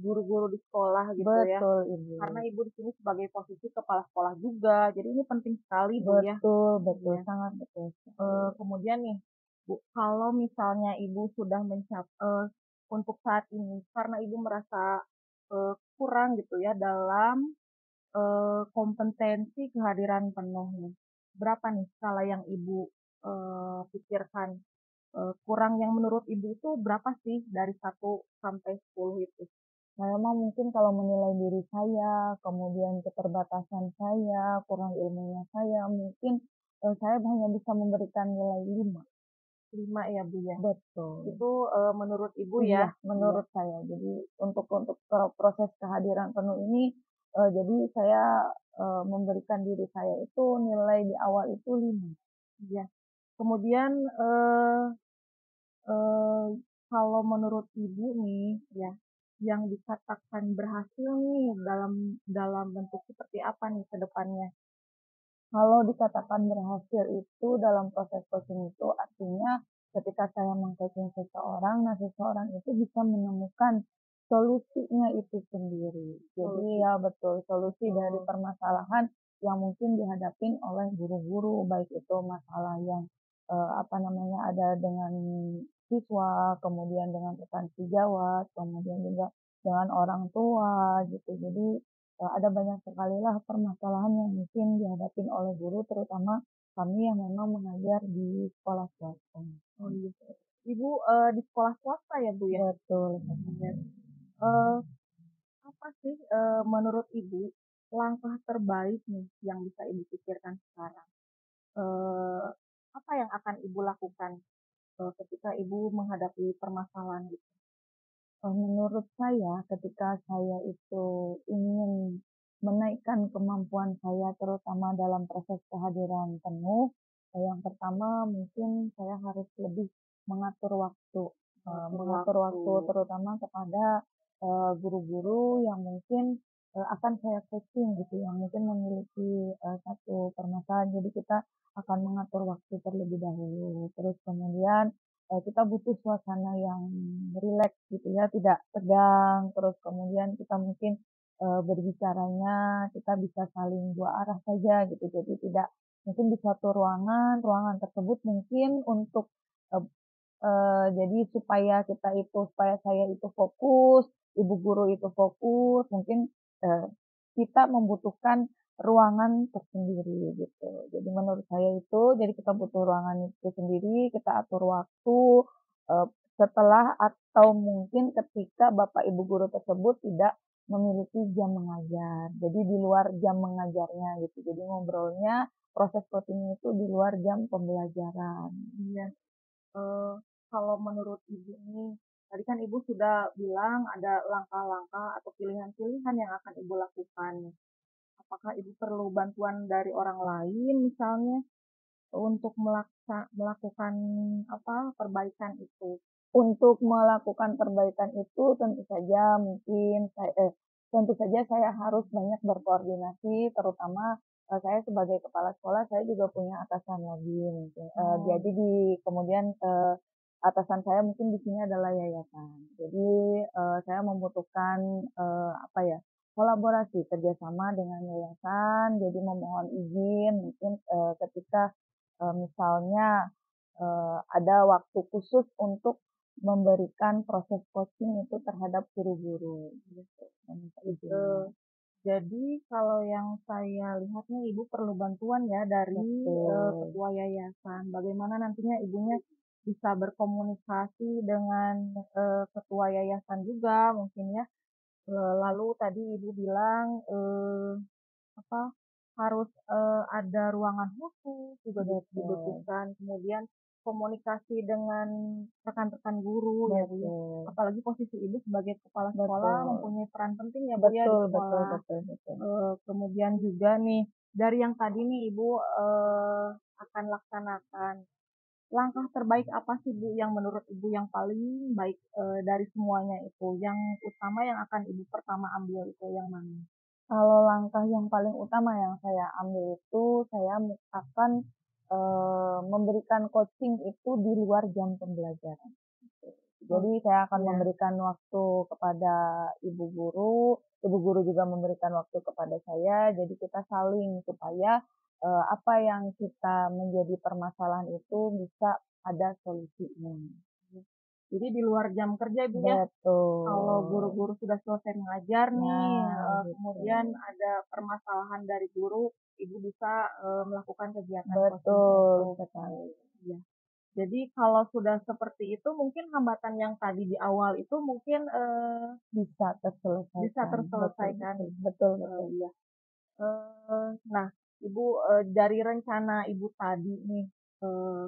guru-guru di sekolah gitu ya. Betul Ibu. Karena Ibu di sini sebagai posisi kepala sekolah juga. Jadi ini penting sekali Bu ya. Betul, Iya. sangat betul. Kemudian nih Bu, kalau misalnya Ibu sudah untuk saat ini karena Ibu merasa kurang gitu ya dalam kompetensi kehadiran penuh nih. Berapa nih skala yang Ibu pikirkan kurang yang menurut Ibu itu berapa sih dari 1 sampai 10 itu? Saya mah mungkin kalau menilai diri saya, kemudian keterbatasan saya, kurang ilmunya saya, mungkin saya hanya bisa memberikan nilai 5. 5 ya Bu ya. Betul. Itu menurut Ibu Iya, ya. menurut saya. Jadi untuk proses kehadiran penuh ini, jadi saya memberikan diri saya itu nilai di awal itu 5. Iya. Kemudian kalau menurut Ibu nih ya, yang dikatakan berhasil nih dalam bentuk seperti apa nih ke depannya? Kalau dikatakan berhasil itu dalam proses coaching itu artinya ketika saya meng-coaching seseorang, nah seseorang itu bisa menemukan solusinya itu sendiri. Jadi ya betul, solusi dari permasalahan yang mungkin dihadapin oleh guru-guru, baik itu masalah yang ada dengan siswa, kemudian dengan rekan sejawat, kemudian juga dengan orang tua gitu. Jadi ada banyak sekali lah permasalahan yang mungkin dihadapin oleh guru, terutama kami yang memang mengajar di sekolah swasta. Oh gitu. Ibu di sekolah swasta ya Bu ya? Betul. Apa sih menurut Ibu langkah terbaik nih yang bisa Ibu pikirkan sekarang? Eh, Apa yang akan Ibu lakukan ketika Ibu menghadapi permasalahan itu? Menurut saya ketika saya itu ingin menaikkan kemampuan saya terutama dalam proses kehadiran penuh, yang pertama mungkin saya harus lebih mengatur waktu. Mengatur waktu terutama kepada guru-guru yang mungkin akan saya coaching gitu, yang mungkin memiliki satu permasalahan. Jadi kita akan mengatur waktu terlebih dahulu. Terus kemudian kita butuh suasana yang rileks gitu ya, tidak tegang, terus kemudian kita mungkin berbicaranya kita bisa saling dua arah saja gitu. Jadi tidak mungkin di suatu ruangan, ruangan tersebut mungkin untuk eee jadi supaya saya itu fokus, ibu guru itu fokus, mungkin eee, kita membutuhkan ruangan tersendiri gitu. Jadi menurut saya itu, jadi kita butuh ruangan itu sendiri, kita atur waktu, eee, setelah atau mungkin ketika bapak ibu guru tersebut tidak memiliki jam mengajar. Jadi di luar jam mengajarnya gitu. Jadi ngobrolnya, proses coaching itu di luar jam pembelajaran. Iya. Kalau menurut Ibu nih, tadi kan Ibu sudah bilang ada langkah-langkah atau pilihan-pilihan yang akan Ibu lakukan. Apakah Ibu perlu bantuan dari orang lain misalnya untuk melakukan perbaikan itu? Untuk melakukan perbaikan itu tentu saja saya harus banyak berkoordinasi, terutama saya sebagai kepala sekolah, saya juga punya atasan lagi mungkin. Jadi kemudian atasan saya mungkin di sini adalah yayasan. Jadi saya membutuhkan kolaborasi kerjasama dengan yayasan. Jadi memohon izin mungkin ketika misalnya ada waktu khusus untuk memberikan proses coaching itu terhadap guru-guru gitu. Jadi kalau yang saya lihat nih Ibu perlu bantuan ya dari ketua yayasan. Bagaimana nantinya Ibunya bisa berkomunikasi dengan ketua yayasan juga mungkin ya. Lalu tadi Ibu bilang harus ada ruangan khusus juga dibutuhkan. Kemudian komunikasi dengan rekan-rekan guru ya Bu ya. Apalagi posisi Ibu sebagai kepala sekolah mempunyai peran penting ya Bu ya di sekolah. Kemudian juga nih dari yang tadi nih Ibu akan laksanakan langkah terbaik apa sih Bu yang menurut Ibu yang paling baik dari semuanya itu? Yang utama yang akan Ibu pertama ambil itu yang mana? Kalau langkah yang paling utama yang saya ambil itu, saya akan memberikan coaching itu di luar jam pembelajaran. Jadi saya akan Iya. memberikan waktu kepada ibu guru juga memberikan waktu kepada saya, jadi kita saling supaya apa yang kita menjadi permasalahan itu bisa ada solusinya. Jadi di luar jam kerja Ibu ya? Kalau Betul. guru-guru sudah selesai mengajar nih, Nah, kemudian gitu. ada permasalahan dari guru, Ibu bisa melakukan kegiatan coaching Betul itu. sekali. Iya. Jadi kalau sudah seperti itu mungkin hambatan yang tadi di awal itu mungkin Bisa bisa terselesaikan. Betul, terselesaikan. betul, betul, betul. Iya. Nah, Ibu dari rencana Ibu tadi nih, eee,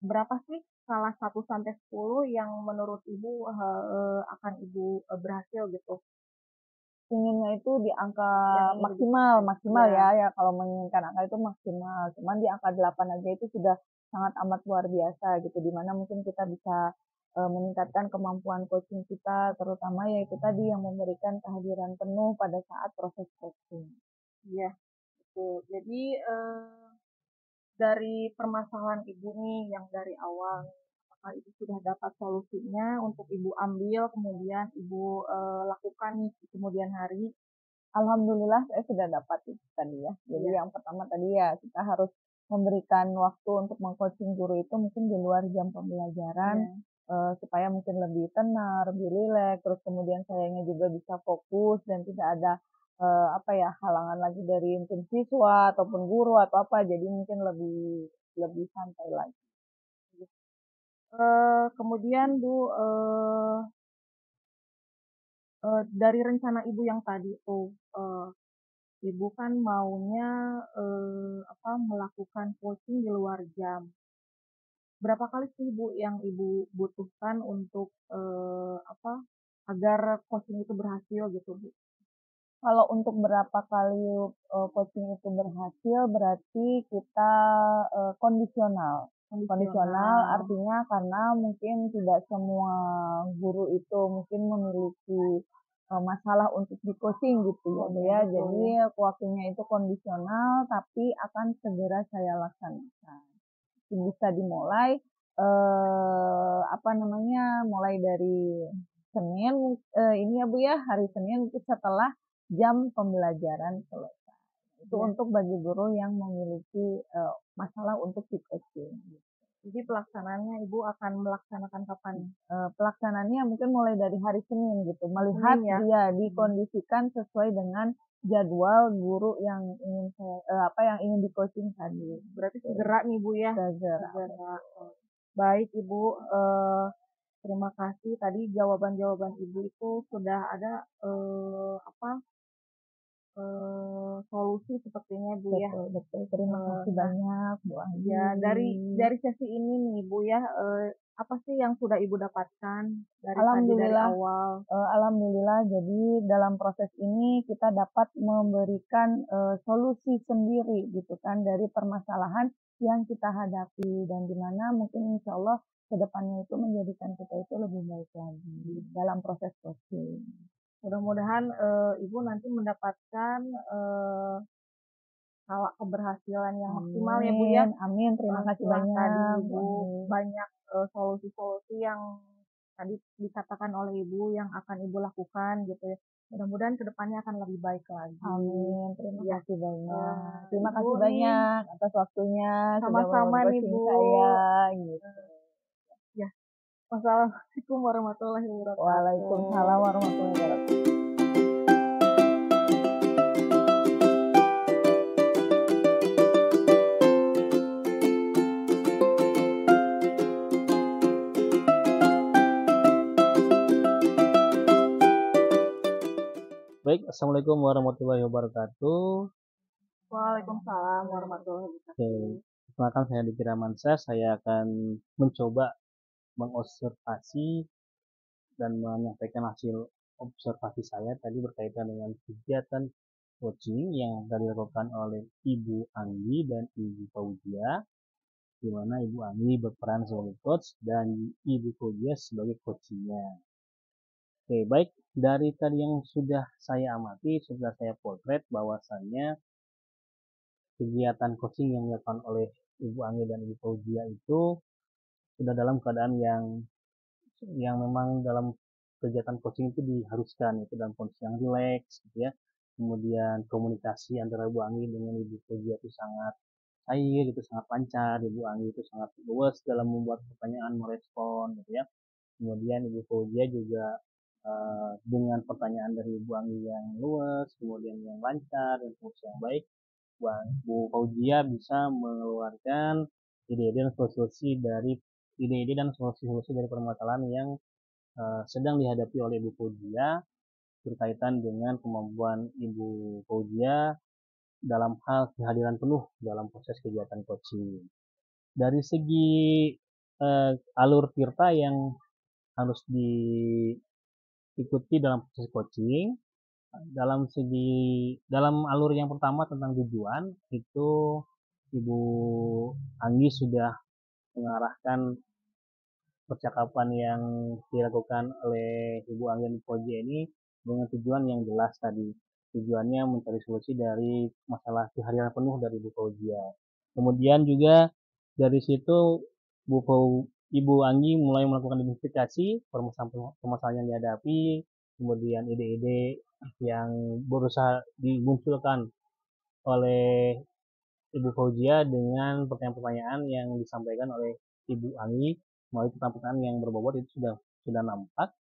berapa sih skala 1 sampai 10 yang menurut Ibu akan Ibu berhasil gitu? Inginnya itu di angka Yang ingin maksimal, dicapai? maksimal Iya. ya kalau menginginkan angka itu maksimal. Cuman di angka 8 aja itu sudah sangat amat luar biasa gitu, di mana mungkin kita bisa meningkatkan kemampuan coaching kita, terutama yaitu tadi yang memberikan kehadiran penuh pada saat proses coaching. Iya, betul. Jadi dari permasalahan Ibu nih yang dari awal, apakah Ibu sudah dapat solusinya untuk Ibu ambil, kemudian Ibu lakukan nih di kemudian hari? Alhamdulillah saya sudah dapat itu tadi ya. Jadi Iya. yang pertama tadi ya kita harus memberikan waktu untuk meng-coaching guru itu mungkin di luar jam pembelajaran, Iya. supaya mungkin lebih tenang, lebih rileks, terus kemudian sayanya juga bisa fokus dan tidak ada, apa ya, halangan lagi dari mungkin siswa ataupun guru atau apa, jadi mungkin lebih lebih santai lagi. Kemudian Bu, dari rencana Ibu yang tadi tuh, Ibu kan maunya melakukan coaching di luar jam. Berapa kali sih Bu yang Ibu butuhkan untuk agar coaching itu berhasil gitu Bu? Kalau untuk berapa kali, coaching itu berhasil berarti kita, kondisional. Kondisional Kondisional. artinya karena mungkin tidak semua guru itu mungkin memiliki, masalah untuk di-coaching gitu ya, Bu, Iya ya. betul Jadi ya. waktunya itu kondisional tapi akan segera saya laksanakan. Bisa dimulai, apa namanya, mulai dari Senin, ini ya Bu ya, hari Senin itu setelah jam pembelajaran selesai. Itu Iya. untuk bagi guru yang memiliki, masalah untuk di-coaching. Jadi pelaksanaannya Ibu akan melaksanakan kapan? Pelaksanaannya mungkin mulai dari hari Senin gitu, melihat Senin ya? dia dikondisikan sesuai dengan jadwal guru yang ingin yang ingin di-coaching tadi. Berarti segera nih Bu ya? Segera. Segera. Baik Ibu, terima kasih tadi jawaban-jawaban Ibu itu sudah ada solusi sepertinya Bu ya. Betul, betul. Terima kasih banyak Bu Ya Anggi. dari sesi ini nih Bu ya, apa sih yang sudah Ibu dapatkan dari tadi dari Alhamdulillah, awal? alhamdulillah jadi dalam proses ini kita dapat memberikan, solusi sendiri gitu kan dari permasalahan yang kita hadapi dan di mana mungkin insya Allah ke depannya itu menjadikan kita itu lebih baik lagi dalam proses coaching. Mudah-mudahan Ibu nanti mendapatkan skala keberhasilan yang maksimal ya Bu ya. Amin, amin. Terima kasih Setelah tadi banyak Bu Ibu Anggi. banyak solusi-solusi yang tadi dikatakan oleh Ibu yang akan Ibu lakukan gitu ya. Mudah-mudahan kedepannya akan lebih baik lagi. Amin, terima Iya. kasih banyak. Eh, Terima Ibu kasih nih banyak atas waktunya sudah mau sama-sama nih coaching Bu. saya gitu. Ya, wassalamualaikum warahmatullahi wabarakatuh. Waalaikumsalam warahmatullahi wabarakatuh. Baik, Assalamualaikum warahmatullahi wabarakatuh. Waalaikumsalam warahmatullahi wabarakatuh. Oke, perkenalkan saya Diki Ramansyah. Saya akan mencoba mengobservasi dan menyampaikan hasil observasi saya tadi berkaitan dengan kegiatan coaching yang akan dilakukan oleh Ibu Anggi dan Ibu Fauzia. di mana Ibu Anggi berperan sebagai coach dan Ibu Fauzia sebagai coachnya. Oke, baik, dari tadi yang sudah saya amati, sudah saya potret bahwasannya kegiatan coaching yang dilakukan oleh Ibu Anggi dan Ibu Fauzia itu sudah dalam keadaan yang memang dalam kegiatan coaching itu diharuskan, itu dalam kondisi yang rileks gitu ya. Kemudian komunikasi antara Ibu Anggi dengan Ibu Fauzia itu sangat cair, itu sangat lancar. Ibu Anggi itu sangat luwes dalam membuat pertanyaan, merespon gitu ya. Kemudian Ibu Fauzia juga dengan pertanyaan dari Ibu Anggi yang luwes, kemudian yang lancar, dan yang baik, Bu Fauzia bisa mengeluarkan ide-ide dan solusi dari permasalahan yang sedang dihadapi oleh Ibu Fauzia berkaitan dengan kemampuan Ibu Fauzia dalam hal kehadiran penuh dalam proses kegiatan coaching. Dari segi alur tirta yang harus diikuti dalam proses coaching, dalam alur yang pertama tentang tujuan itu Ibu Anggi sudah mengarahkan percakapan yang dilakukan oleh Ibu Anggi dan Fauzia ini dengan tujuan yang jelas tadi. Tujuannya mencari solusi dari masalah kehadiran penuh dari Ibu Fauzia. Kemudian juga dari situ Ibu Anggi mulai melakukan identifikasi permasalahan yang dihadapi, kemudian ide-ide yang berusaha dimunculkan oleh Ibu Fauzia dengan pertanyaan-pertanyaan yang disampaikan oleh Ibu Anggi melalui pertanyaan yang berbobot itu sudah nampak.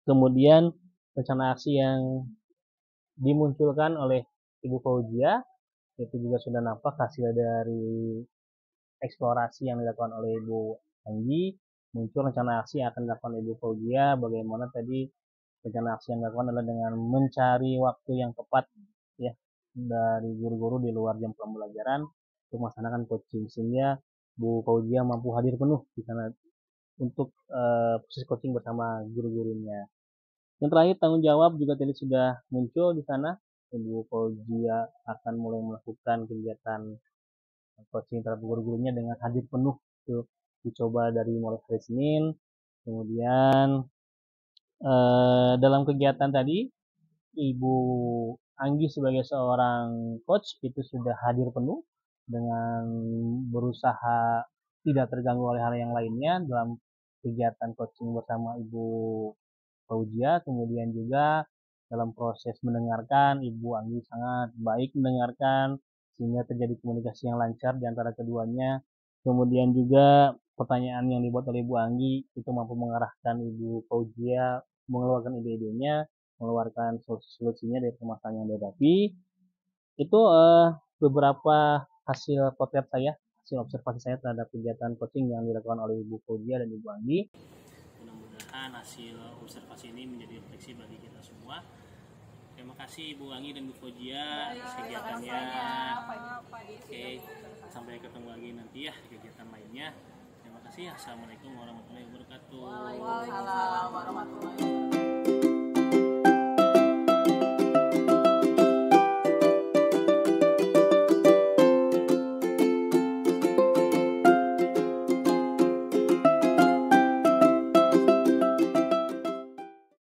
Kemudian rencana aksi yang dimunculkan oleh Ibu Fauzia itu juga sudah nampak hasil dari eksplorasi yang dilakukan oleh Ibu Anggi. Muncul rencana aksi yang akan dilakukan Ibu Fauzia, bagaimana tadi rencana aksi yang dilakukan adalah dengan mencari waktu yang tepat ya dari guru-guru di luar jam pembelajaran untuk melaksanakan coaching, sehingga Bu Fauzia mampu hadir penuh di sana untuk proses coaching bersama guru-gurunya. Yang terakhir, tanggung jawab juga tadi sudah muncul di sana. Ibu Fauzia akan mulai melakukan kegiatan coaching terhadap guru-gurunya dengan hadir penuh. Itu dicoba dari mulai hari Senin. Kemudian dalam kegiatan tadi, Ibu Anggi sebagai seorang coach itu sudah hadir penuh dengan berusaha tidak terganggu oleh hal yang lainnya dalam kegiatan coaching bersama Ibu Fauzia. Kemudian juga dalam proses mendengarkan, Ibu Anggi sangat baik mendengarkan sehingga terjadi komunikasi yang lancar di antara keduanya. Kemudian juga pertanyaan yang dibuat oleh Ibu Anggi itu mampu mengarahkan Ibu Fauzia mengeluarkan ide-idenya, mengeluarkan solusi-solusinya dari permasalahan yang dihadapi. Itu beberapa hasil potret saya, hasil observasi saya terhadap kegiatan coaching yang dilakukan oleh Ibu Fauzia dan Ibu Anggi. Mudah-mudahan hasil observasi ini menjadi refleksi bagi kita semua. Terima kasih Ibu Anggi dan Bu Fauzia atas kegiatannya. Oke, sampai ketemu lagi nanti ya kegiatan lainnya. Terima kasih. Assalamualaikum warahmatullahi wabarakatuh. Waalaikumsalam warahmatullahi wabarakatuh.